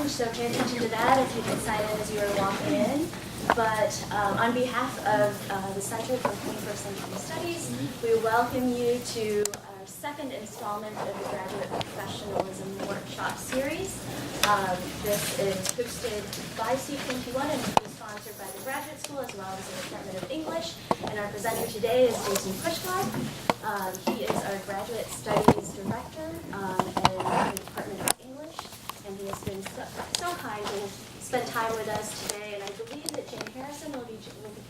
challenge, so pay attention to that if you can sign in as you are walking in. But on behalf of the Center for 21st Century Studies, we welcome you to our second installment of the Graduate Professionalism Workshop Series. This is hosted by C21 and will be sponsored by the Graduate School as well as the Department of English. And our presenter today is Jason Pushkar. He is our Graduate Studies Director in the Department of English. And he has been so kind to spend time with us today. And I believe that Jane Harrison will be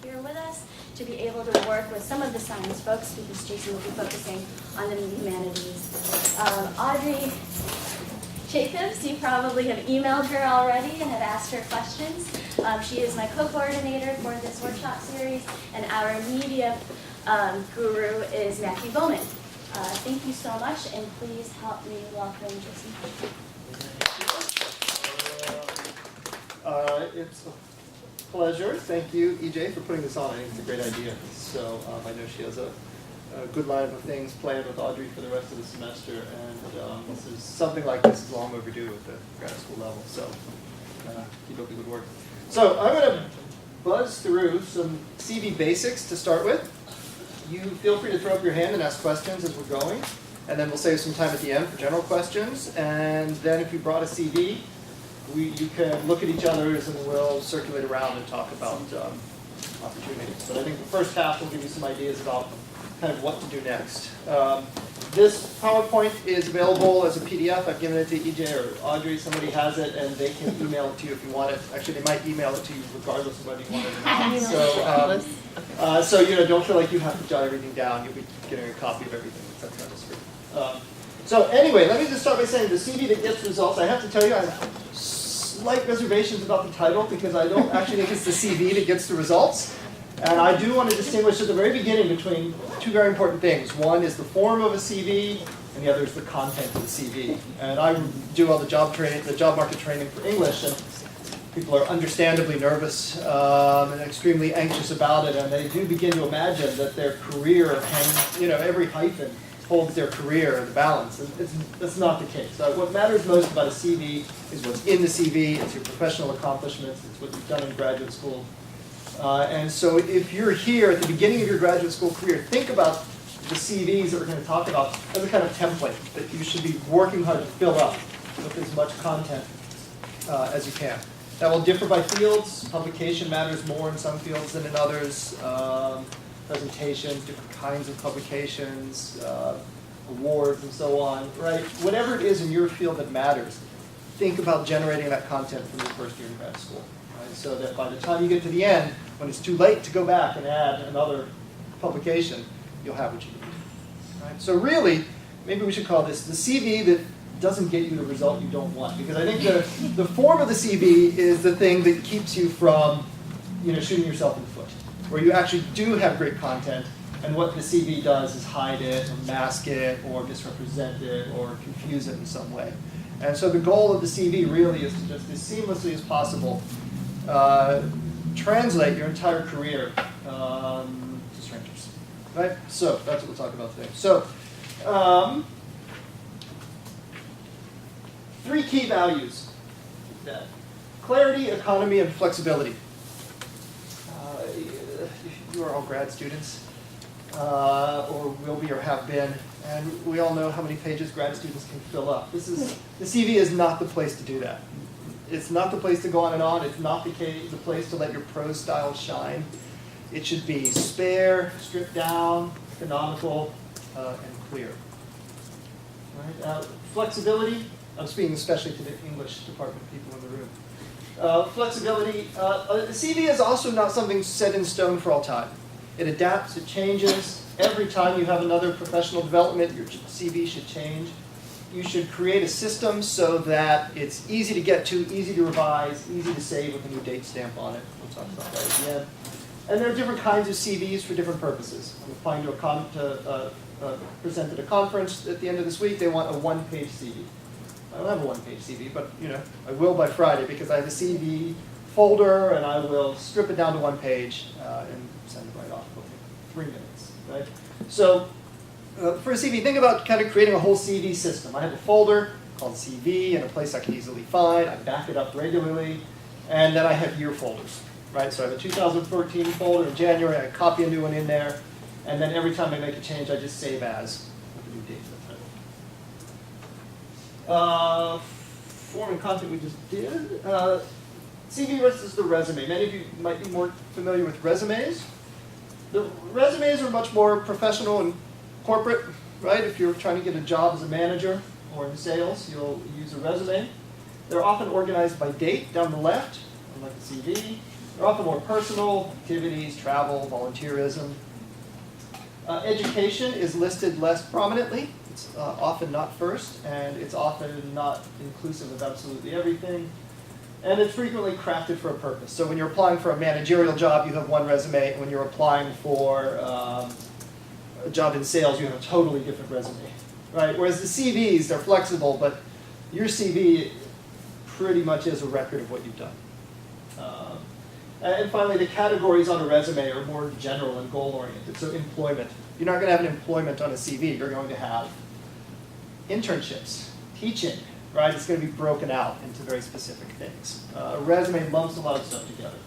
here with us to be able to work with some of the science folks because Jason will be focusing on the humanities. Audrey Jacobs, you probably have emailed her already and have asked her questions. She is my co-coordinator for this workshop series, and our media guru is Matthew Bowman. Thank you so much, and please help me welcome Jason. It's a pleasure. Thank you, EJ, for putting this on. I think it's a great idea. So I know she has a good line of things planned with Audrey for the rest of the semester, and this is something like this is long overdue at the grad school level. So keep up the good work. So I'm going to buzz through some CV basics to start with. You feel free to throw up your hand and ask questions as we're going, and then we'll save some time at the end for general questions. And then if you brought a CV, you can look at each other's and we'll circulate around and talk about opportunities. But I think the first half will give you some ideas about kind of what to do next. This PowerPoint is available as a PDF. I've given it to EJ or Audrey. Somebody has it, and they can email it to you if you want it. Actually, they might email it to you regardless of whether you want it or not. So don't feel like you have to jot everything down. You'll be getting a copy of everything that's on the screen. So anyway, let me just start by saying the CV that gets results, I have to tell you, I have slight reservations about the title because I don't actually think it's the CV that gets the results. And I do want to distinguish at the very beginning between two very important things. One is the form of a CV, and the other is the content of the CV. And I do all the job market training for English, and people are understandably nervous and extremely anxious about it, and they do begin to imagine that their career hangs, every hyphen holds their career in the balance. That's not the case. What matters most about a CV is what's in the CV. It's your professional accomplishments. It's what you've done in graduate school. And so if you're here at the beginning of your graduate school career, think about the CVs that we're going to talk about as a kind of template that you should be working hard to fill up with as much content as you can. That will differ by fields. Publication matters more in some fields than in others. Presentations, different kinds of publications, awards, and so on, right? Whatever it is in your field that matters, think about generating that content from your first year in grad school, right? So that by the time you get to the end, when it's too late to go back and add another publication, you'll have what you need, right? So really, maybe we should call this the CV that doesn't get you the result you don't want, because I think the form of the CV is the thing that keeps you from, shooting yourself in the foot, where you actually do have great content, and what the CV does is hide it, or mask it, or misrepresent it, or confuse it in some way. And so the goal of the CV really is to just as seamlessly as possible translate your entire career to strangers, right? So that's what we'll talk about today. So 3 key values: clarity, economy, and flexibility. You are all grad students, or will be or have been, and we all know how many pages grad students can fill up. The CV is not the place to do that. It's not the place to go on and on. It's not the place to let your prose style shine. It should be spare, stripped down, economical, and clear. Right? Flexibility, I'm speaking especially to the English department people in the room. Flexibility, the CV is also not something set in stone for all time. It adapts, it changes. Every time you have another professional development, your CV should change. You should create a system so that it's easy to get to, easy to revise, easy to save with a new date stamp on it. We'll talk about that at the end. And there are different kinds of CVs for different purposes. I'm applying to present at a conference at the end of this week. They want a one-page CV. I don't have a one-page CV, but I will by Friday because I have a CV folder, and I will strip it down to one page and send it right off. It'll take 3 minutes, right? So for a CV, think about kind of creating a whole CV system. I have a folder called CV in a place I can easily find. I back it up regularly. And then I have year folders, right? So I have a 2014 folder in January. I copy a new one in there. And then every time I make a change, I just save as with the new date and the title. Form and content we just did. CV versus the resume. Many of you might be more familiar with resumes. The resumes are much more professional and corporate, right? If you're trying to get a job as a manager or in sales, you'll use a resume. They're often organized by date down the left, unlike the CV. They're often more personal, activities, travel, volunteerism. Education is listed less prominently. It's often not first, and it's often not inclusive of absolutely everything. And it's frequently crafted for a purpose. So when you're applying for a managerial job, you have one resume. And when you're applying for a job in sales, you have a totally different resume, right? Whereas the CVs, they're flexible, but your CV pretty much is a record of what you've done. And finally, the categories on a resume are more general and goal-oriented. So employment. You're not going to have an employment on a CV. You're going to have internships, teaching, right? It's going to be broken out into very specific things. A resume lumps a lot of stuff together.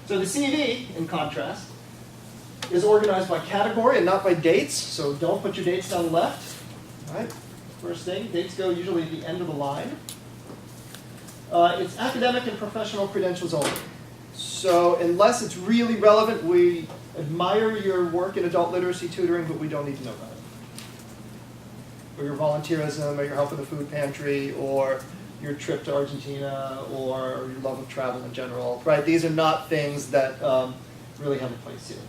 So the CV, in contrast, is organized by category and not by dates. So don't put your dates down the left. Right? First thing, dates go usually at the end of the line. It's academic and professional credentials only. So unless it's really relevant, we admire your work in adult literacy tutoring, but we don't need to know about it. Or your volunteerism, or your help in the food pantry, or your trip to Argentina, or your love of travel in general. Right? These are not things that really have a place here.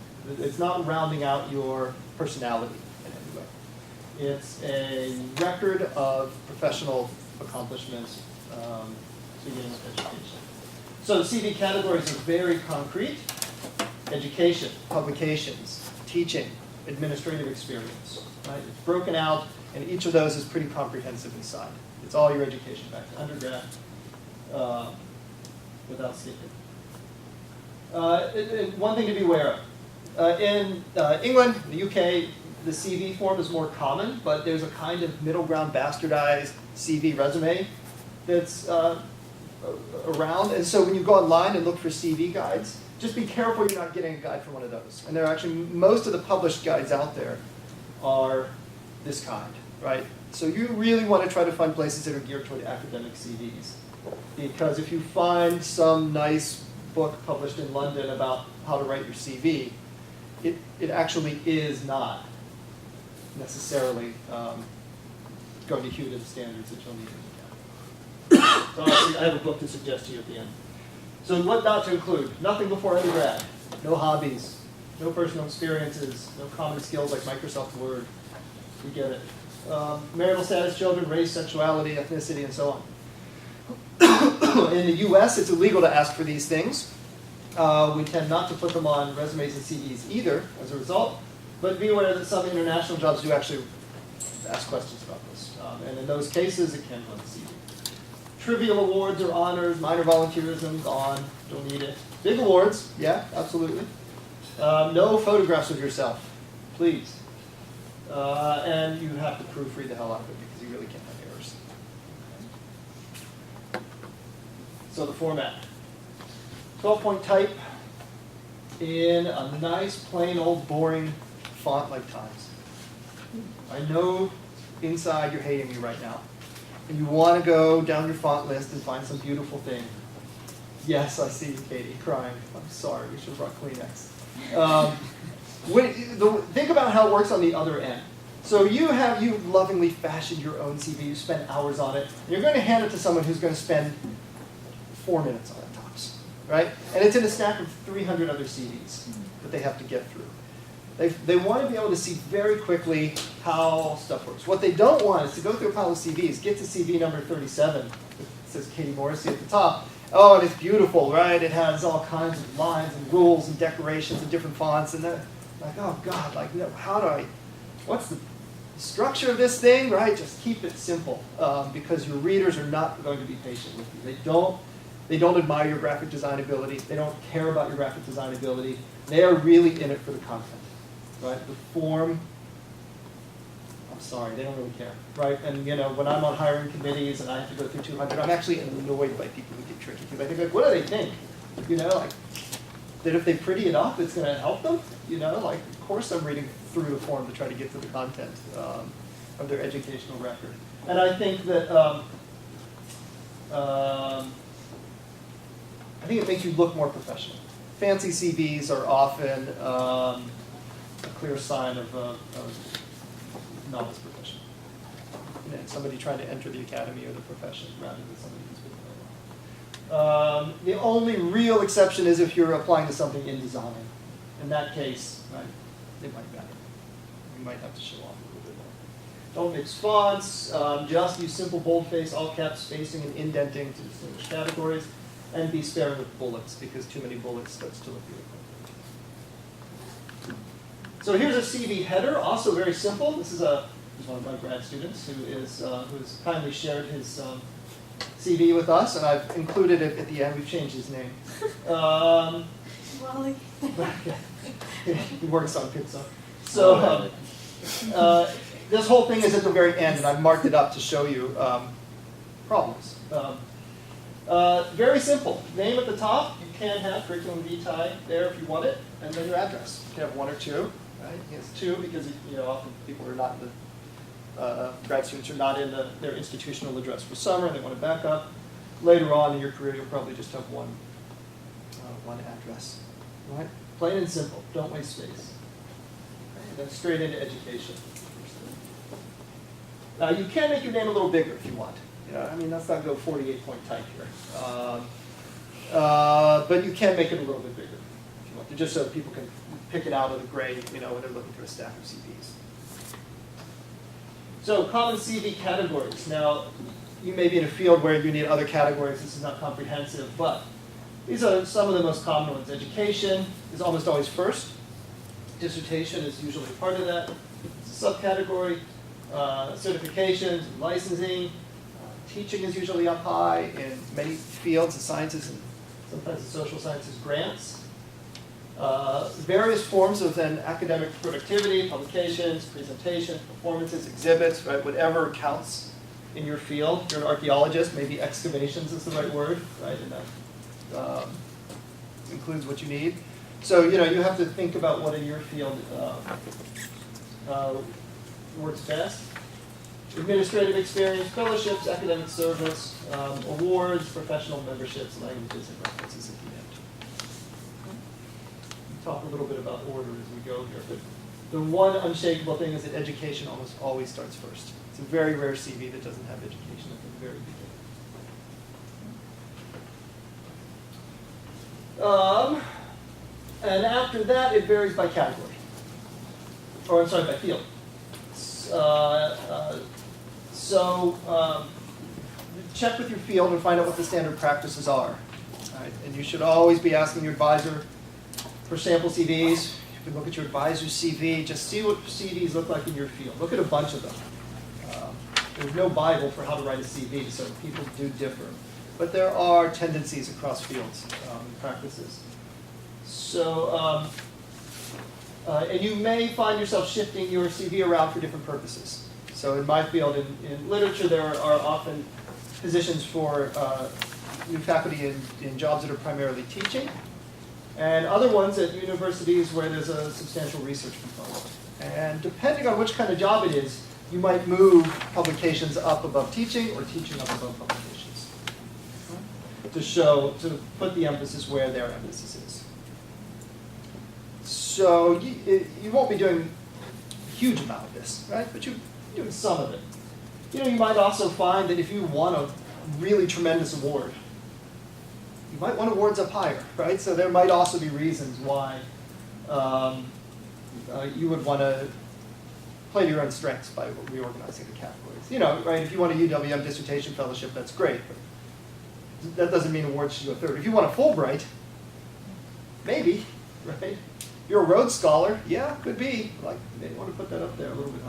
It's not rounding out your personality in any way. It's a record of professional accomplishments beginning with education. So the CV categories are very concrete. Education, publications, teaching, administrative experience. Right? It's broken out, and each of those is pretty comprehensive inside. It's all your education back to undergrad without skipping. One thing to be aware of. In England, the UK, the CV form is more common, but there's a kind of middle ground bastardized CV resume that's around. And so when you go online and look for CV guides, just be careful you're not getting a guide from one of those. And there are actually, most of the published guides out there are this kind, right? So you really want to try to find places that are geared toward academic CVs. Because if you find some nice book published in London about how to write your CV, it actually is not necessarily going to hew to the standards that you'll need to look at. So I have a book to suggest to you at the end. So what not to include? Nothing before undergrad. No hobbies. No personal experiences. No common skills like Microsoft Word. You get it. Marital status, children, race, sexuality, ethnicity, and so on. In the US, it's illegal to ask for these things. We tend not to put them on resumes and CVs either, as a result. But be aware that some international jobs do actually ask questions about this. And in those cases, it can go on the CV. Trivial awards or honors, minor volunteerism, gone, don't need it. Big awards, yeah, absolutely. No photographs of yourself, please. And you have to proofread the hell out of it because you really can't have errors. So the format. 12-point type in a nice, plain, old, boring font like Times. I know inside you're hating me right now. And you want to go down your font list and find some beautiful thing. Yes, I see you, Katie, crying. I'm sorry, we should have brought Kleenex. Think about how it works on the other end. So you lovingly fashioned your own CV, you spent hours on it, and you're going to hand it to someone who's going to spend 4 minutes on it tops, right? And it's in a stack of 300 other CVs that they have to get through. They want to be able to see very quickly how stuff works. What they don't want is to go through a pile of CVs, get to CV number 37, it says Katie Morrissey at the top. Oh, and it's beautiful, right? It has all kinds of lines and rules and decorations and different fonts, and they're like, oh God, like, what's the structure of this thing, right? Just keep it simple, because your readers are not going to be patient with you. They don't admire your graphic design ability. They don't care about your graphic design ability. They are really in it for the content, right? The form, I'm sorry, they don't really care, right? And when I'm on hiring committees and I have to go through 200, I'm actually annoyed by people who get tricky, because I think, like, what do they think? Like, that if they pretty it up, it's going to help them? Like, of course I'm reading through the form to try to get to the content of their educational record. And I think that, I think it makes you look more professional. Fancy CVs are often a clear sign of novice professional. Somebody trying to enter the academy or the profession rather than somebody who's been there a while. The only real exception is if you're applying to something in design. In that case, right, it might matter. You might have to show off a little bit more. Don't mix fonts. Just use simple boldface, all caps, spacing, and indenting to distinguish categories. And be sparing with bullets, because too many bullets starts to look beautiful. So here's a CV header, also very simple. This is one of my grad students who's kindly shared his CV with us, and I've included it at the end. We've changed his name. Wally. He works on pizza. So this whole thing is at the very end, and I've marked it up to show you problems. Very simple. Name at the top. You can have curriculum vitae there if you want it, and then your address. You can have one or two. Right? He has two because often people are not in the grad students are not in their institutional address for summer, and they want to back up. Later on in your career, you'll probably just have one address. Right? Plain and simple. Don't waste space. Okay? And then straight into education. Now you can make your name a little bigger if you want. Let's not go 48-point type here. But you can make it a little bit bigger if you want to, just so people can pick it out of the grade, when they're looking for a stack of CVs. So common CV categories. Now, you may be in a field where you need other categories. This is not comprehensive, but these are some of the most common ones. Education is almost always first. Dissertation is usually part of that. It's a subcategory. Certifications, licensing. Teaching is usually up high in many fields, the sciences and sometimes the social sciences grants. Various forms of then academic productivity, publications, presentations, performances, exhibits, right? Whatever counts in your field. If you're an archaeologist, maybe excavations is the right word, right? And that includes what you need. So, you have to think about what in your field works best. Administrative experience, fellowships, academic service, awards, professional memberships, languages, and references at the end. We'll talk a little bit about order as we go here, but the one unshakable thing is that education almost always starts first. It's a very rare CV that doesn't have education at the very beginning. And after that, it varies by category. Or, I'm sorry, by field. So check with your field and find out what the standard practices are. Right? And you should always be asking your advisor for sample CVs. You can look at your advisor's CV. Just see what CVs look like in your field. Look at a bunch of them. There's no Bible for how to write a CV, so people do differ. But there are tendencies across fields and practices. So, and you may find yourself shifting your CV around for different purposes. So in my field, in literature, there are often positions for new faculty in jobs that are primarily teaching, and other ones at universities where there's a substantial research component. And depending on which kind of job it is, you might move publications up above teaching or teaching up above publications to put the emphasis where their emphasis is. So you won't be doing a huge amount of this, right? But you're doing some of it. You might also find that if you want a really tremendous award, you might want awards up higher, right? So there might also be reasons why you would want to play to your own strengths by reorganizing the categories. Right? If you want a UWM dissertation fellowship, that's great, but that doesn't mean awards should go third. If you want a Fulbright, maybe, right? If you're a Rhodes Scholar, yeah, could be. Like, they want to put that up there a little bit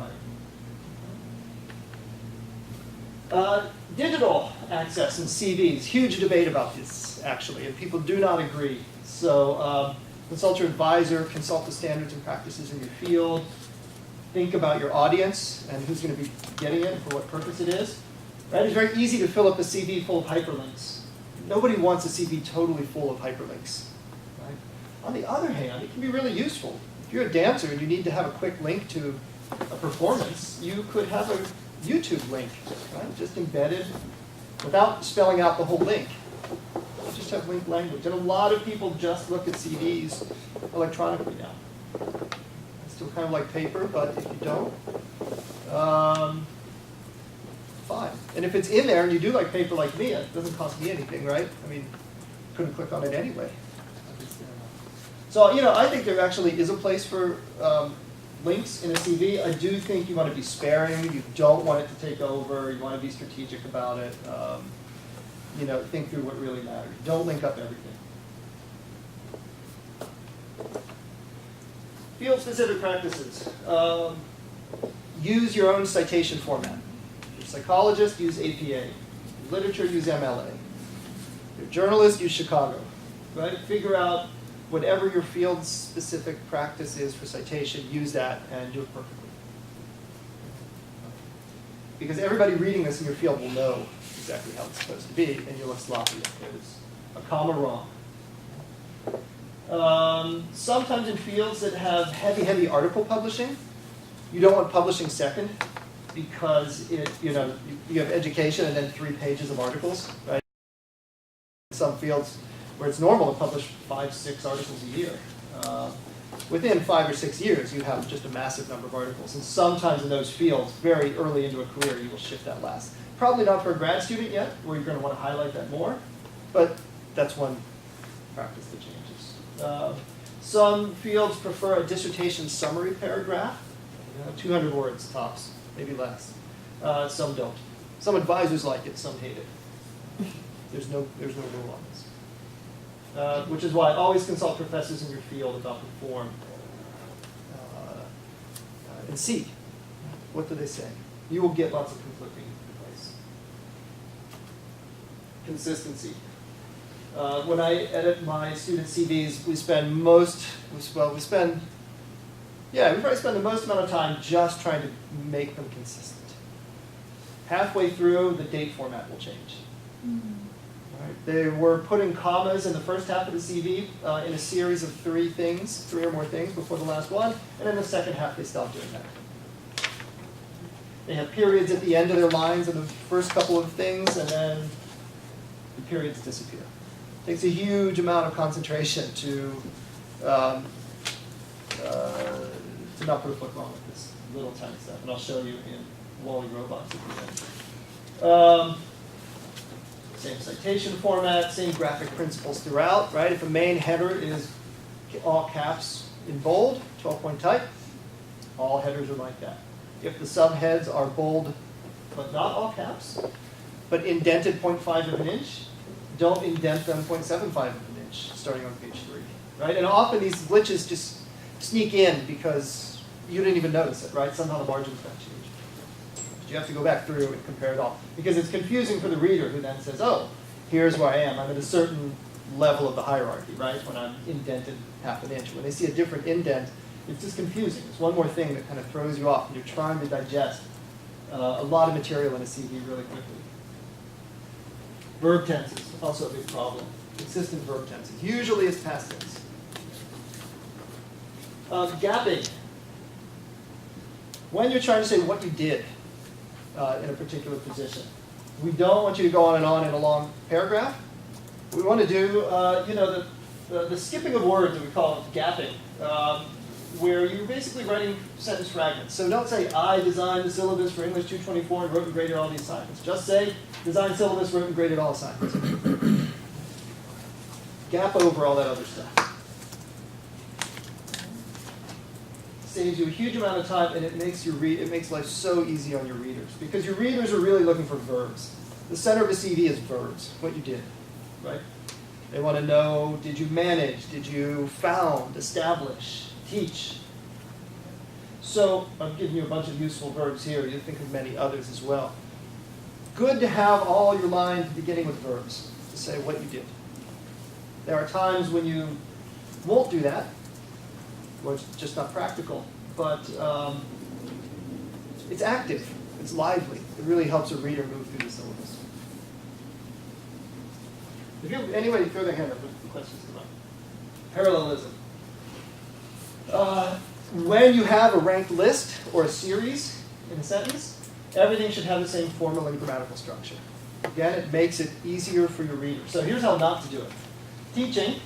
higher. Digital access and CVs, huge debate about this, actually, and people do not agree. So consult your advisor, consult the standards and practices in your field. think about your audience and who's going to be getting it and for what purpose it is. Right? It's very easy to fill up a CV full of hyperlinks. Nobody wants a CV totally full of hyperlinks. Right? On the other hand, it can be really useful. If you're a dancer and you need to have a quick link to a performance, you could have a YouTube link, right? Just embedded without spelling out the whole link. You just have link language. And a lot of people just look at CDs electronically now. I still kind of like paper, but if you don't, fine. And if it's in there and you do like paper like me, it doesn't cost me anything, right? I mean, couldn't click on it anyway. So, you know, I think there actually is a place for links in a CV. I do think you want to be sparing. You don't want it to take over. You want to be strategic about it. You know, think through what really matters. Don't link up everything. Field-specific practices. Use your own citation format. If you're a psychologist, use APA. Your literature, use MLA. If you're a journalist, use Chicago. Right? Figure out whatever your field-specific practice is for citation, use that and do it perfectly. Because everybody reading this in your field will know exactly how it's supposed to be, and you'll look sloppy if there's a comma wrong. Sometimes in fields that have heavy article publishing, you don't want publishing second because you have education and then 3 pages of articles, right? In some fields where it's normal to publish 5, 6 articles a year. Within 5 or 6 years, you have just a massive number of articles. And sometimes in those fields, very early into a career, you will shift that last. Probably not for a grad student yet, where you're going to want to highlight that more, but that's one practice that changes. Some fields prefer a dissertation summary paragraph, 200 words tops, maybe less. Some don't. Some advisors like it, some hate it. There's no rule on this. Which is why always consult professors in your field about the form and see what do they say. You will get lots of conflicting advice. Consistency. When I edit my student CVs, we probably spend the most amount of time just trying to make them consistent. Halfway through, the date format will change. Mm-hmm. Right. They were putting commas in the first half of the CV in a series of 3 or more things before the last one, and in the second half they stopped doing that. They have periods at the end of their lines in the first couple of things, and then the periods disappear. It takes a huge amount of concentration to not put a foot wrong with this little tiny stuff, and I'll show you in Wally Robots at the end. Same citation format, same graphic principles throughout, right? If a main header is all caps in bold, 12-point type, all headers are like that. If the subheads are bold, but not all caps, but indented 0.5 of an inch, don't indent them 0.75 of an inch, starting on page 3, right? And often these glitches just sneak in because you didn't even notice it, right? Somehow the margins got changed. You have to go back through and compare it all. Because it's confusing for the reader who then says, oh, here's where I am. I'm at a certain level of the hierarchy, right, when I'm indented half an inch. When they see a different indent, it's just confusing. It's one more thing that kind of throws you off, and you're trying to digest a lot of material in a CV really quickly. Verb tenses, also a big problem. Consistent verb tenses. Usually it's past tense. Gapping. When you're trying to say what you did in a particular position. We don't want you to go on in a long paragraph. We want to do, the skipping of words that we call gapping, where you're basically writing sentence fragments. So don't say, I designed the syllabus for English 224 and wrote and graded all the assignments. Just say, designed syllabus, wrote and graded all assignments. Gap over all that other stuff. Saves you a huge amount of time, and it makes life so easy on your readers, because your readers are really looking for verbs. The center of a CV is verbs, what you did, right? They want to know, did you manage, did you found, establish, teach? So I've given you a bunch of useful verbs here. You think of many others as well. Good to have all your lines beginning with verbs to say what you did. There are times when you won't do that, or it's just not practical. But it's active, it's lively. It really helps a reader move through the syllabus. If you, anybody throw their hand up with questions come up. Parallelism. When you have a ranked list or a series in a sentence, everything should have the same formal and grammatical structure. Again, it makes it easier for your reader. So here's how not to do it. Teaching,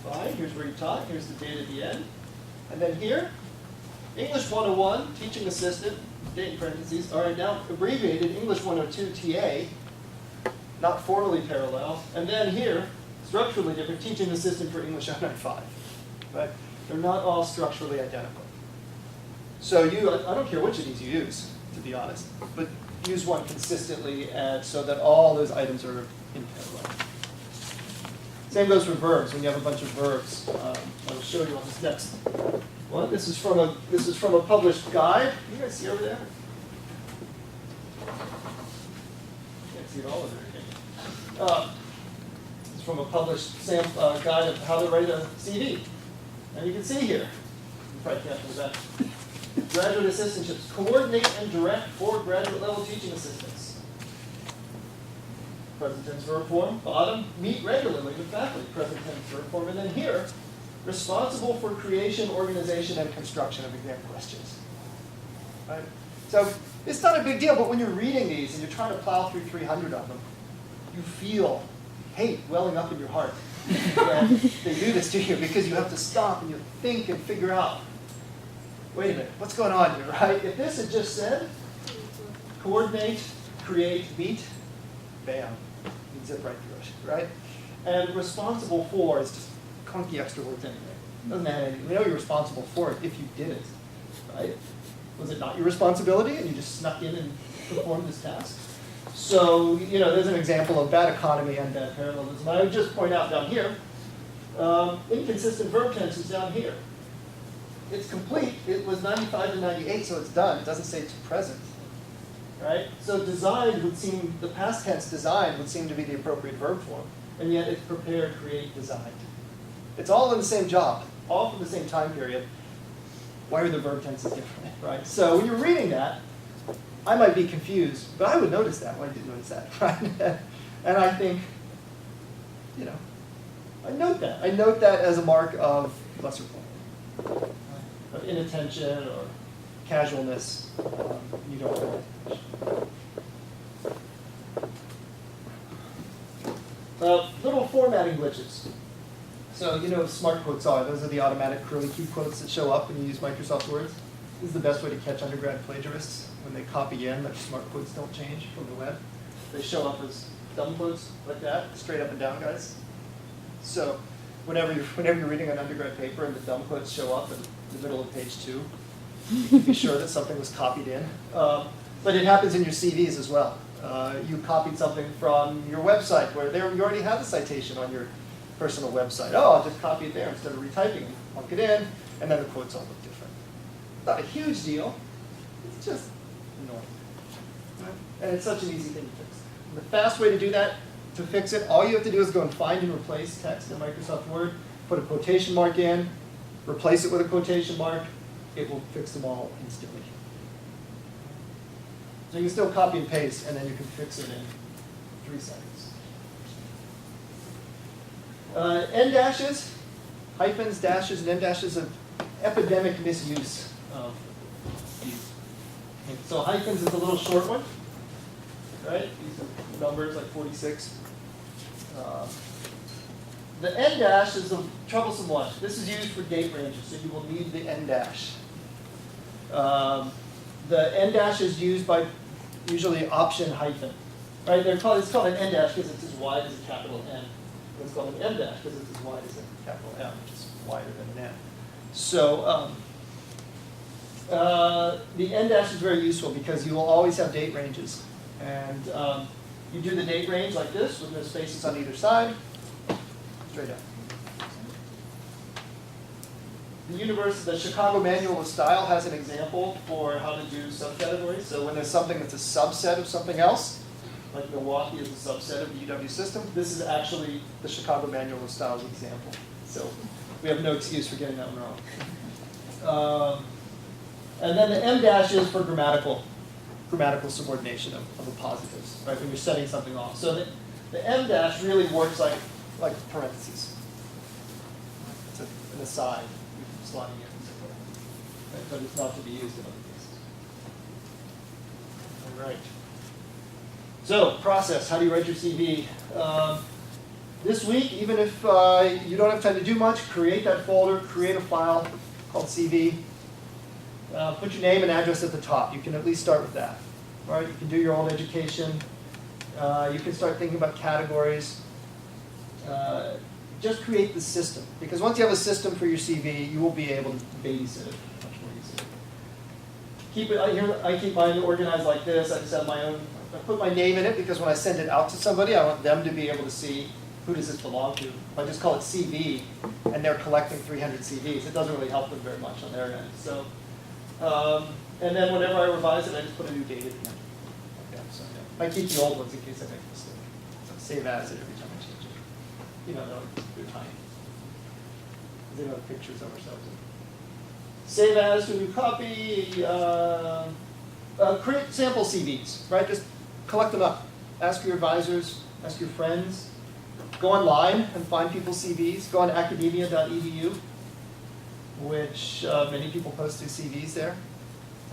fine, here's where you taught, here's the date at the end. And then here, English 101, teaching assistant, date in parentheses. All right, now abbreviated English 102 TA, not formally parallel. And then here, structurally different, teaching assistant for English 095. Right? They're not all structurally identical. So I don't care which of these you use, to be honest, but use one consistently and so that all those items are in parallel. Same goes for verbs. When you have a bunch of verbs, I will show you on this next one. This is from a published guide. You guys see over there? Can't see it all over there. This is from a published guide of how to write a CV. And you can see here, you probably can't do that. Graduate assistantships, coordinate and direct for graduate level teaching assistants. Present tense verb form, bottom, meet regularly with faculty, present tense verb form. And then here, responsible for creation, organization, and construction of exam questions. Right? So it's not a big deal, but when you're reading these and you're trying to plow through 300 of them, you feel hate welling up in your heart. And they do this to you because you have to stop and you think and figure out, wait a minute, what's going on here, right? If this had just said, coordinate, create, meet, bam, you zip right through it, right? And responsible for is just clunky extra words anyway. Doesn't add anything. You know you're responsible for it if you did it, right? Was it not your responsibility and you just snuck in and performed this task? So, there's an example of bad economy and bad parallelism. I would just point out down here, inconsistent verb tense is down here. It's complete. It was 95 to 98, so it's done. It doesn't say it's present, right? So designed would seem, the past tense designed would seem to be the appropriate verb form, and yet it's prepared, create, designed. It's all in the same job, all from the same time period. Why are the verb tenses different, right? So when you're reading that, I might be confused, but I would notice that. Well, I did notice that, right? And I think, I note that. I note that as a mark of lesser quality, of inattention or casualness. You don't pay attention. Little formatting glitches. So you know what smart quotes are. Those are the automatic curly Q quotes that show up when you use Microsoft Word. This is the best way to catch undergrad plagiarists. When they copy in, their smart quotes don't change from the web. They show up as dumb quotes like that, straight up and down, guys. So whenever you're reading an undergrad paper and the dumb quotes show up in the middle of page 2, you can be sure that something was copied in. But it happens in your CVs as well. You copied something from your website where you already have the citation on your personal website. Oh, I'll just copy it there instead of retyping it. Plunk it in, and then the quotes all look different. Not a huge deal. It's just annoying. Right? And it's such an easy thing to fix. And the fast way to do that, to fix it, all you have to do is go and find and replace text in Microsoft Word, put a quotation mark in, replace it with a quotation mark. It will fix them all instantly. So you can still copy and paste, and then you can fix it in 3 seconds. End dashes, hyphens, dashes, and end dashes of epidemic misuse of these. Okay, so hyphens is a little short one, right? These are numbers like 46. The end dash is the troublesome one. This is used for date ranges, so you will need the end dash. The end dash is used by usually option hyphen, right? It's called an end dash because it's as wide as a capital N. It's called an M dash because it's as wide as a capital M, which is wider than an N. So the end dash is very useful because you will always have date ranges. And you do the date range like this with no spaces on either side, straight up. The Chicago Manual of Style has an example for how to do subcategories. So when there's something that's a subset of something else, like Milwaukee is a subset of the UW system, this is actually the Chicago Manual of Style's example. So we have no excuse for getting that one wrong. And then the M dash is for grammatical subordination of the positives, right, when you're setting something off. So the M dash really works like parentheses. It's an aside you can slot in, right, but it's not to be used in other cases. All right. So, process, how do you write your CV? This week, even if you don't have time to do much, create that folder, create a file called CV. Put your name and address at the top. You can at least start with that. All right? You can do your own education. You can start thinking about categories. Just create the system. Because once you have a system for your CV, you will be able to babysit it much more easily. I keep mine organized like this. I just have my own. I put my name in it because when I send it out to somebody, I want them to be able to see who does this belong to. If I just call it CV and they're collecting 300 CVs, it doesn't really help them very much on their end. So, and then whenever I revise it, I just put a new date at the end. Okay, so yeah. I keep the old ones in case I make a mistake. So save as it every time I change it. You know, they're tiny. They know the pictures of ourselves. Save as to new copy. Create sample CVs, right? Just collect them up. Ask your advisors, ask your friends. Go online and find people's CVs. Go on academia.edu, which many people post their CVs there,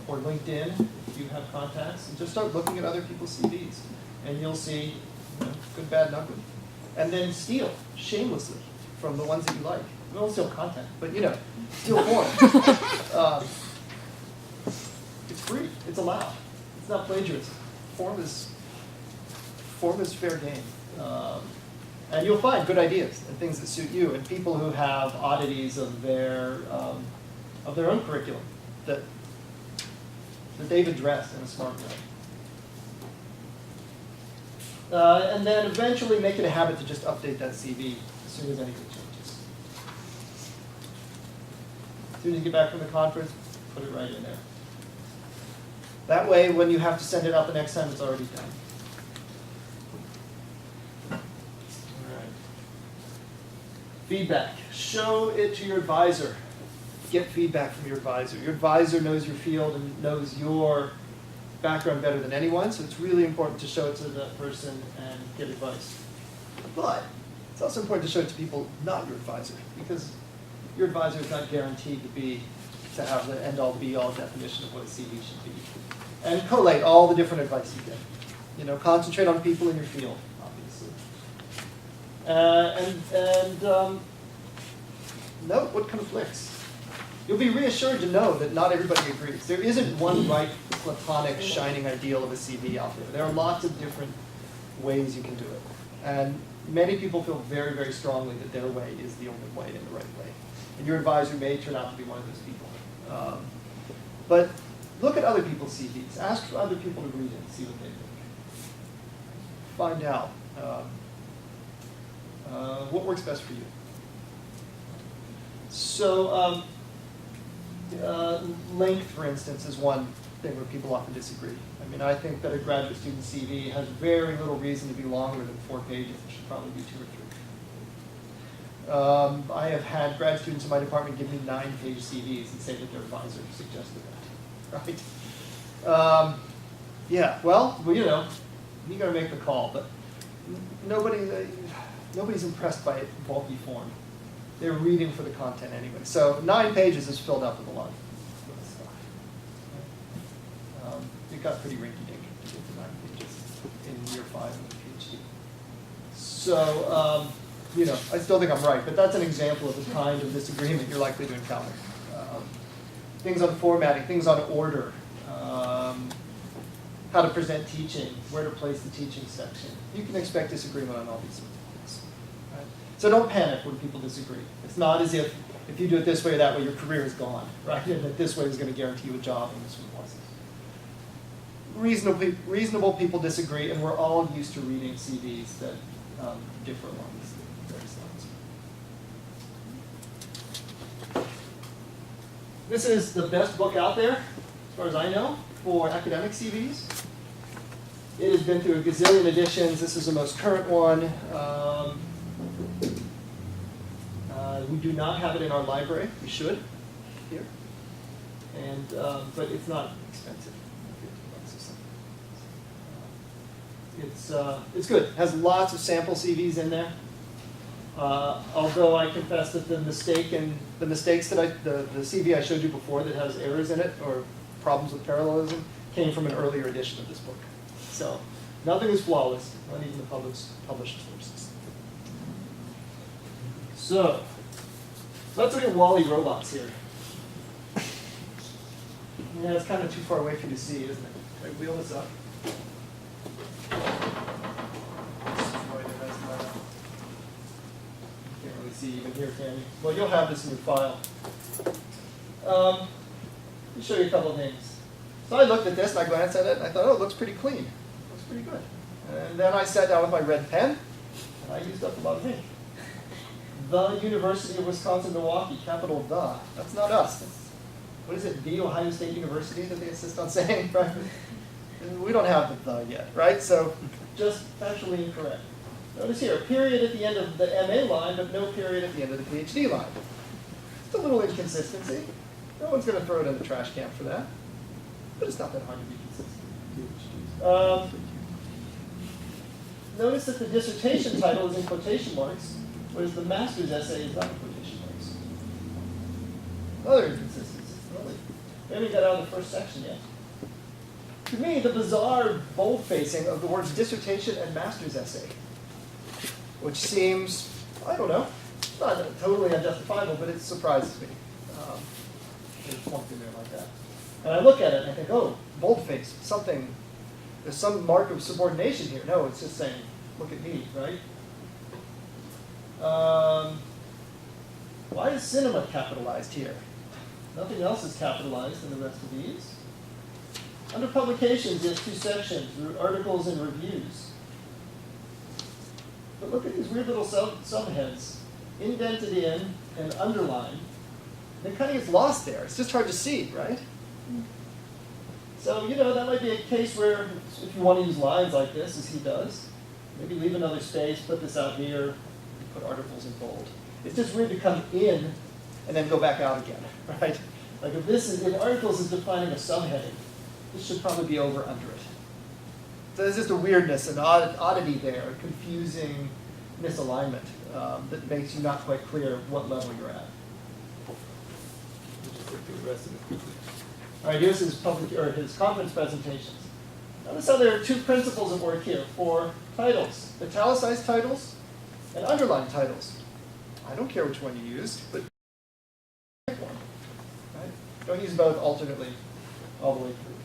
or LinkedIn if you have contacts, and just start looking at other people's CVs, and you'll see good, bad, and ugly. And then steal shamelessly from the ones that you like. Don't steal content, but steal form. It's free. It's allowed. It's not plagiarism. Form is fair game. And you'll find good ideas and things that suit you, and people who have oddities of their own curriculum that they've addressed in a smart way. And then eventually make it a habit to just update that CV as soon as anything changes. As soon as you get back from the conference, put it right in there. That way, when you have to send it out the next time, it's already done. Feedback. Show it to your advisor. Get feedback from your advisor. Your advisor knows your field and knows your background better than anyone, so it's really important to show it to that person and get advice. But it's also important to show it to people not your advisor, because your advisor is not guaranteed to have the end-all be-all definition of what a CV should be. And collate all the different advice you get. Concentrate on people in your field, obviously. Note what conflicts. You'll be reassured to know that not everybody agrees. There isn't one right, platonic, shining ideal of a CV out there. There are lots of different ways you can do it. And many people feel very, very strongly that their way is the only way and the right way. And your advisor may turn out to be one of those people. But look at other people's CVs. Ask for other people to read it and see what they think. Find out what works best for you. So length, for instance, is one thing where people often disagree. I think that a graduate student CV has very little reason to be longer than 4 pages. It should probably be 2 or 3. I have had grad students in my department give me 9-page CVs and say that their advisor suggested that. Right? Yeah. Well, you got to make the call, but nobody's impressed by it bulky form. They're reading for the content anyway. So 9 pages is filled up with a lot of stuff. It got pretty rinky-dink to get to 9 pages in year 5 of the PhD. So, I still think I'm right, but that's an example of the kind of disagreement you're likely to encounter. Things on formatting, things on order, how to present teaching, where to place the teaching section. You can expect disagreement on all these sorts of things. Right? So don't panic when people disagree. It's not as if you do it this way or that way, your career is gone, right? And that this way is going to guarantee you a job and this one wasn't. Reasonable people disagree, and we're all used to reading CVs that differ along these various lines. This is the best book out there, as far as I know, for academic CVs. It has been through a gazillion editions. This is the most current one. We do not have it in our library. We should, here. And but it's not expensive. $50 or something. It's good. It has lots of sample CVs in there. Although I confess that the mistakes that the CV I showed you before that has errors in it or problems with parallelism came from an earlier edition of this book. So nothing is flawless, not even the published sources. So let's look at Wall-E robots here. Yeah, it's kind of too far away for you to see, isn't it? Can I wheel this up? Can't really see even here, can you? Well, you'll have this in your file. Let me show you a couple of things. So I looked at this and I glanced at it and I thought, oh, it looks pretty clean. It looks pretty good. And then I sat down with my red pen and I used up a lot of ink. The University of Wisconsin-Milwaukee, capital the. That's not us. That's, what is it, the Ohio State University that they insist on saying, right? We don't have the yet, right? So just factually incorrect. Notice here, a period at the end of the MA line, but no period at the end of the PhD line. It's a little inconsistency. No one's going to throw it in the trash can for that. But it's not that hard to be consistent. Notice that the dissertation title is in quotation marks, whereas the master's essay is not in quotation marks. Another inconsistency. Really. We haven't got out of the first section yet. To me, the bizarre bold-facing of the words dissertation and master's essay, which seems, I don't know, not totally unjustifiable, but it surprises me. It's plunked in there like that. And I look at it and I think, oh, bold-face, something, there's some mark of subordination here. No, it's just saying, look at me, right? Why is cinema capitalized here? Nothing else is capitalized in the rest of these. Under publications, there's two sections, articles and reviews. But look at these weird little subheads, indented in and underlined. And it kind of gets lost there. It's just hard to see, right? So, that might be a case where if you want to use lines like this, as he does, maybe leave another space, put this out here, put articles in bold. It's just weird to come in and then go back out again, right? Like if articles is defining a subheading, this should probably be over under it. So there's just a weirdness, an oddity there, a confusing misalignment that makes you not quite clear what level you're at. Just look through the rest of it quickly. All right, here's his conference presentations. Notice how there are two principles at work here for titles: italicized titles and underlined titles. I don't care which one you use, but pick one. Right? Don't use both alternately all the way through.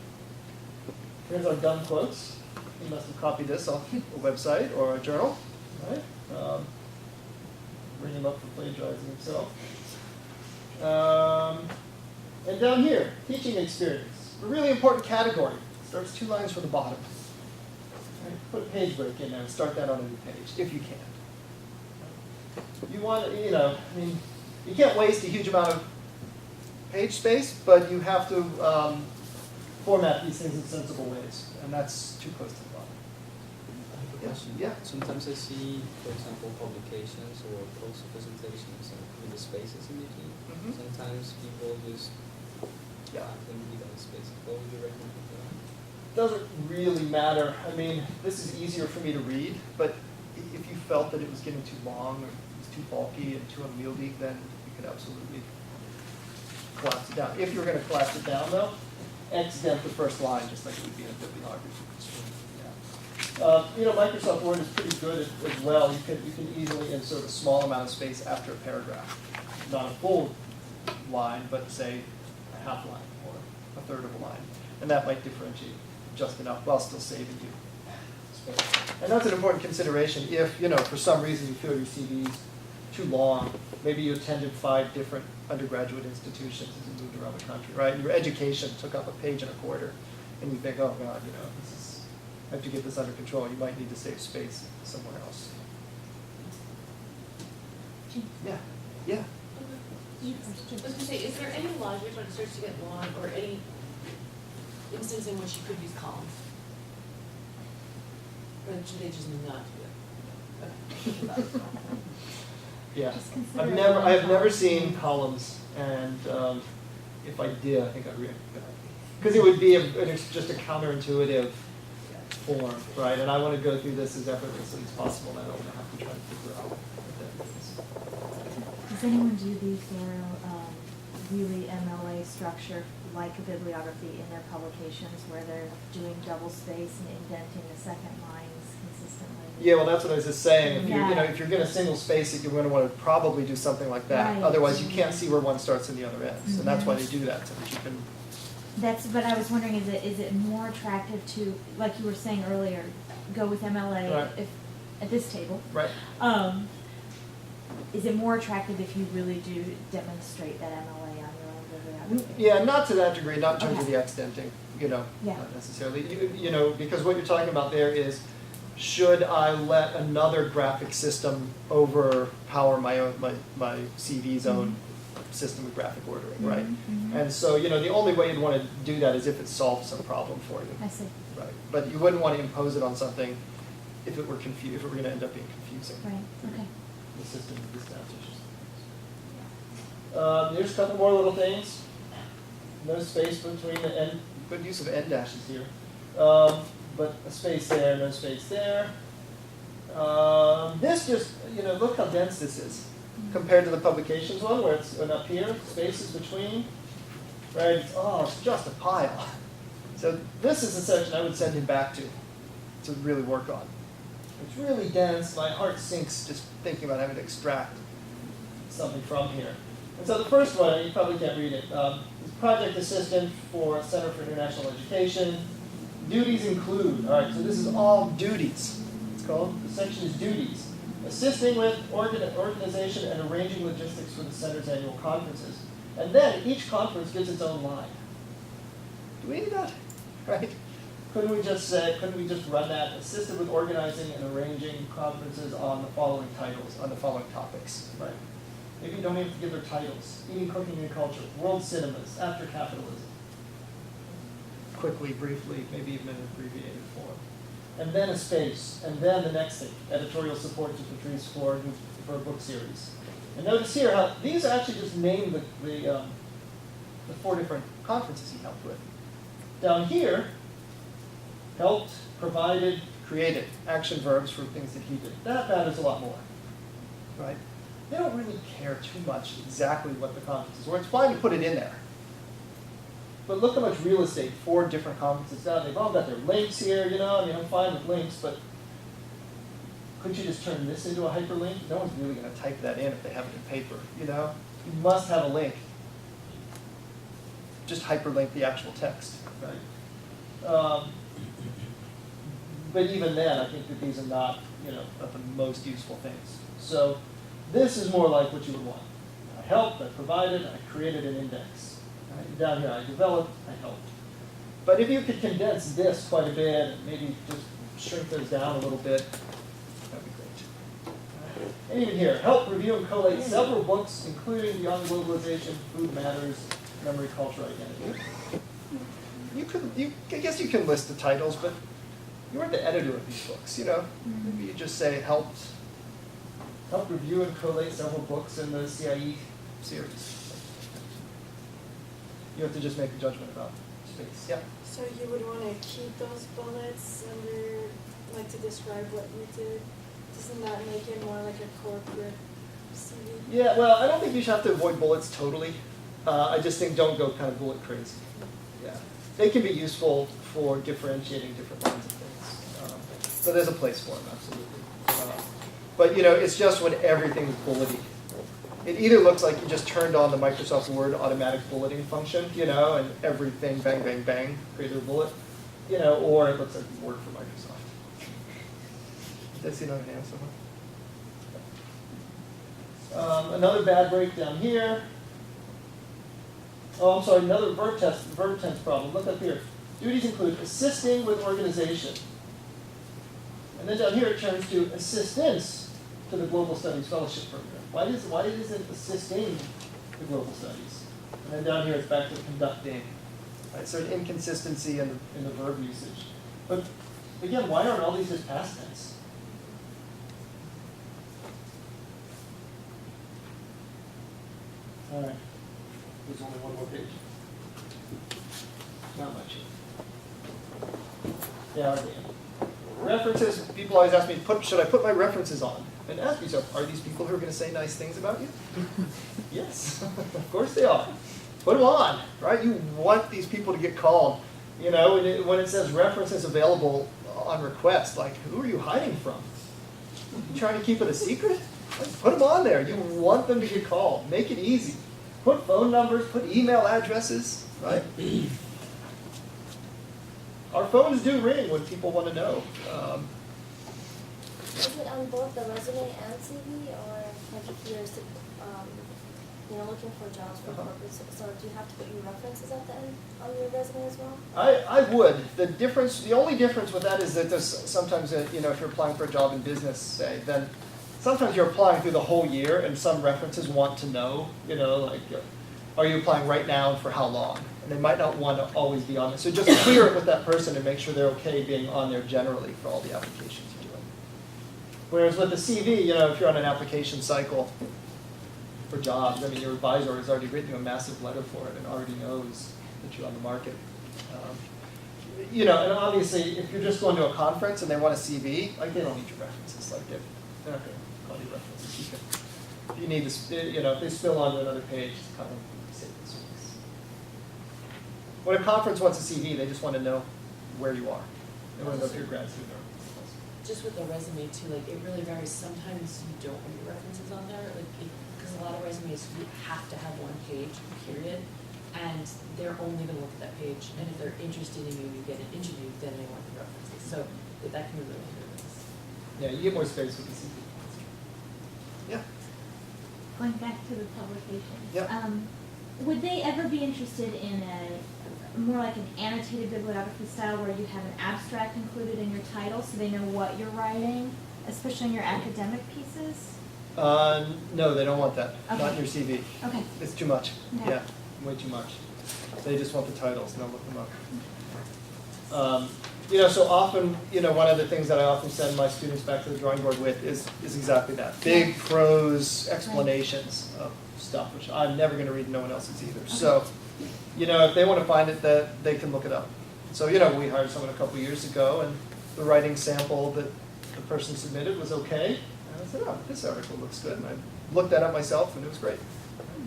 Here's our gun quotes. He must have copied this off a website or a journal. Right? Bring him up for plagiarizing himself. And down here, teaching experience. A really important category. Starts 2 lines from the bottom. Right? Put a page break in there and start that on a new page, if you can. You want, you can't waste a huge amount of page space, but you have to format these things in sensible ways, and that's too close to the bottom. I have a question. Yeah. Sometimes I see, for example, publications or poster presentations with the spaces in between. Mm-hmm. Sometimes people just have them without spaces. What would you recommend for that? Doesn't really matter. I mean, this is easier for me to read, but if you felt that it was getting too long or it was too bulky and too unwieldy, then you could absolutely collapse it down. If you're going to collapse it down, though, exempt the first line, just like it would be in a bibliography. Yeah. Microsoft Word is pretty good as well. You can easily insert a small amount of space after a paragraph. Not a full line, but say a half line or a third of a line. And that might differentiate just enough while still saving you space. And that's an important consideration if, for some reason you feel your CV's too long. Maybe you attended 5 different undergraduate institutions as you moved around the country, right? Your education took up a page and a quarter. And you think, oh God, I have to get this under control. You might need to save space somewhere else. Yeah. Yeah. I was going to say, is there any logic when it starts to get long, or any instance in which you could use columns? Or should they just not do it? Okay. Yeah. Just consider I have never seen columns, and if I did, I think I'd react because it would be just a counterintuitive form, right? And I want to go through this as effortlessly as possible, and I don't want to have to try to figure out what that means. Does anyone do the thorough, really MLA structure like a bibliography in their publications where they're doing double space and indenting the second lines consistently? Yeah, well, that's what I was just saying. If you're, Yeah. if you're going to single space it, you're going to want to probably do something like that. Right. Otherwise, you can't see where one starts and the other ends, and that's why they Mhm. do that, so that you can. But I was wondering, is it more attractive to, like you were saying earlier, go with MLA Right. if, at this table? Right. Is it more attractive if you really do demonstrate that MLA on your own bibliography? Yeah, not to that degree, not in terms of Okay. the extenting, Yeah. not necessarily. Because what you're talking about there is, should I let another graphic system overpower my CV's own system of graphic ordering, right? Mhm. And so, the only way you'd want to do that is if it solved some problem for you. I see. Right, but you wouldn't want to impose it on something if it were going to end up being confusing. Right, okay. The system of this Here's a couple more little things. No space between the end. Good use of end dashes here. But a space there, no space there. This just, look how dense this is compared to the publications one where it's up here, spaces between. Right? It's just a pile. So this is a section I would send him back to really work on. It's really dense. My heart sinks just thinking about having to extract something from here. And so the first one, you probably can't read it, is Project Assistant for Center for International Education. Duties include, all right, so this is all duties. It's called, the section is duties. Assisting with organization and arranging logistics for the center's annual conferences. And then each conference gives its own line. Do we need that? Right? Couldn't we just run that, assisted with organizing and arranging conferences on the following titles, on the following topics, right? Maybe you don't even have to give their titles. Eating, cooking, and culture, world cinemas, after capitalism. Quickly, briefly, maybe even in an abbreviated form. And then a space, and then the next thing, editorial support to Patrice for a book series. And notice here how these actually just name the 4 different conferences he helped with. Down here, helped, provided, created, action verbs for things that he did. That matters a lot more, right? They don't really care too much exactly what the conferences were. It's fine to put it in there. But look how much real estate 4 different conferences down. They've all got their links here, I'm fine with links, but couldn't you just turn this into a hyperlink? No one's really going to type that in if they have it in paper, You must have a link. Just hyperlink the actual text, right? But even then, I think that these are not, not the most useful things. So this is more like what you would want. I helped, I provided, I created an index. Right? Down here, I developed, I helped. But if you could condense this quite a bit, and maybe just shrink those down a little bit, that'd be great. Right? And even here, help review and collate several books, including Beyond Globalization, Food Matters, Memory, Culture, Identity. I guess you can list the titles, but you weren't the editor of these books, Maybe you just say help review and collate several books in the CIE series. You have to just make a judgment about space. Yeah. So you would want to keep those bullets under, like, to describe what you did? Doesn't that make it more like a corporate CV? Yeah, well, I don't think you should have to avoid bullets totally. I just think don't go kind of bullet crazy. Yeah. They can be useful for differentiating different lines of things. So there's a place for them, absolutely. But, it's just when everything is bullety. It either looks like you just turned on the Microsoft Word automatic bulleting function, and everything, bang, bang, bang, created a bullet, or it looks like you work for Microsoft. Did I see another hand somewhere? Another bad break down here. Oh, I'm sorry, another verb tense problem. Look up here. Duties include assisting with organization. And then down here it turns to assistance to the Global Studies Fellowship Program. Why is it assisting the Global Studies? And then down here it's back to conducting. Right, so an inconsistency in the verb usage. But again, why aren't all these just past tense? All right. There's only one more page. Not much. Yeah, Dan. References, people always ask me, should I put my references on? And ask yourself, are these people who are going to say nice things about you? Yes, of course they are. Put them on, right? You want these people to get called. You know, when it says references available on request, like, who are you hiding from? You trying to keep it a secret? Put them on there. You want them to get called. Make it easy. Put phone numbers, put email addresses, right? Our phones do ring when people want to know. Is it on both the resume and CV, or like if you're, looking for jobs for corporate, so do you have to put your references at the end on your resume as well? I would. The only difference with that is that there's sometimes, if you're applying for a job in business, say, then sometimes you're applying through the whole year, and some references want to know, like, are you applying right now and for how long? And they might not want to always be on there. So just clear it with that person and make sure they're okay being on there generally for all the applications you're doing. Whereas with the CV, if you're on an application cycle for jobs, I mean, your advisor has already written you a massive letter for it and already knows that you're on the market. And obviously, if you're just going to a conference and they want a CV, like, they don't need your references. Like, they're not going to call you references. If you need to, if they spill onto another page, it's kind of save the service. When a conference wants a CV, they just want to know where you are. They want to know if you're a grad student or Just with the resume too, like, it really varies. Sometimes you don't want your references on there, like, because a lot of resumes, you have to have one page, period, and they're only gonna look at that page, and if they're interested in you, you get an interview, then they want the references, so that can be really hit or miss. Yeah, you get more space with the CV. Yeah. Going back to the publication. Yep. Would they ever be interested in more like an annotated bibliography style where you have an abstract included in your title so they know what you're writing, especially in your academic pieces? No, they don't want that. Okay. Not in your CV. Okay. It's too much. Okay. Yeah, way too much. They just want the titles and they'll look them up. So often, one of the things that I often send my students back to the drawing board with is exactly that. Big prose explanations of stuff, which I'm never going to read and no one else's either. Okay. So, if they want to find it, they can look it up. So, we hired someone a couple years ago, and the writing sample that the person submitted was okay. And I said, oh, this article looks good. And I looked that up myself, and it was great.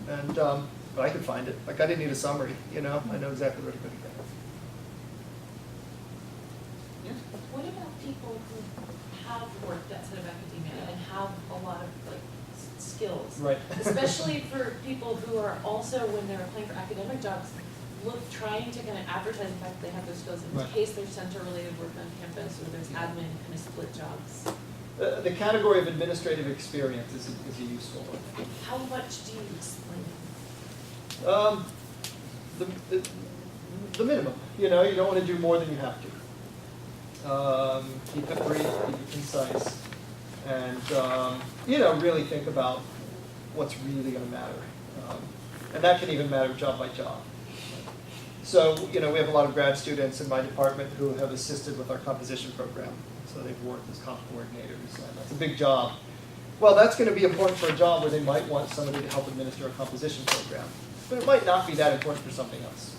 And but I could find it. Like, I didn't need a summary, I know exactly where to go to get it. Yeah. What about people who have worked outside of academia and have a lot of skills? Right. Especially for people who are also, when they're applying for academic jobs, trying to kind of advertise the fact that they have those skills in Right. case there's center-related work on campus or there's admin kind of split jobs. The category of administrative experience is a useful one. How much do you explain? The minimum. You don't want to do more than you have to. Keep it brief, keep it concise, and really think about what's really going to matter. And that can even matter job by job. So, we have a lot of grad students in my department who have assisted with our composition program. So they've worked as comp coordinators, and that's a big job. Well, that's going to be important for a job where they might want somebody to help administer a composition program. But it might not be that important for something else,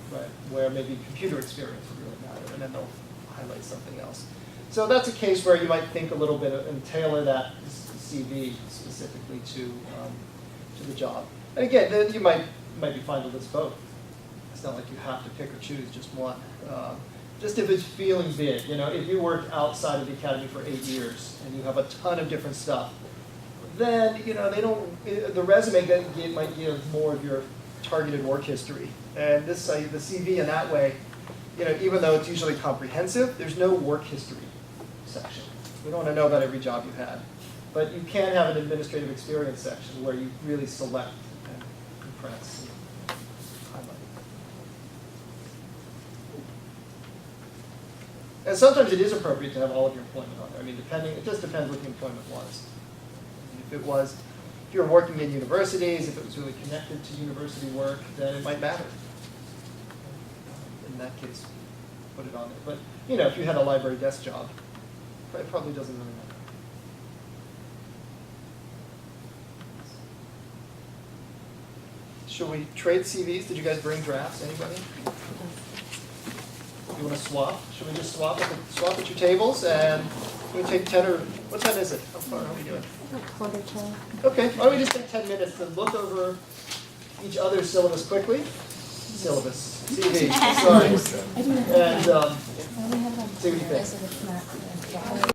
right? Where maybe computer experience would really matter, and then they'll highlight something else. So that's a case where you might think a little bit and tailor that CV specifically to the job. And again, then you might be fine to list both. It's not like you have to pick or choose just one. Just if it's feeling big, if you work outside of the academy for 8 years and you have a ton of different stuff, then the resume might give more of your targeted work history. And the CV in that way, even though it's usually comprehensive, there's no work history section. We don't want to know about every job you've had. But you can have an administrative experience section where you really select and compress and highlight. And sometimes it is appropriate to have all of your employment on there. I mean, it just depends what the employment was. If you're working in universities, if it was really connected to university work, then it might matter. In that case, put it on there. But, if you had a library desk job, it probably doesn't really matter. Should we trade CVs? Did you guys bring drafts? Anybody? you want to swap? Should we just swap at your tables and we take 10 or, what time is it? How far are we doing? Quarter to. Okay, why don't we just take 10 minutes and look over each other's syllabus quickly? Syllabus, CV, sorry. And see what you think.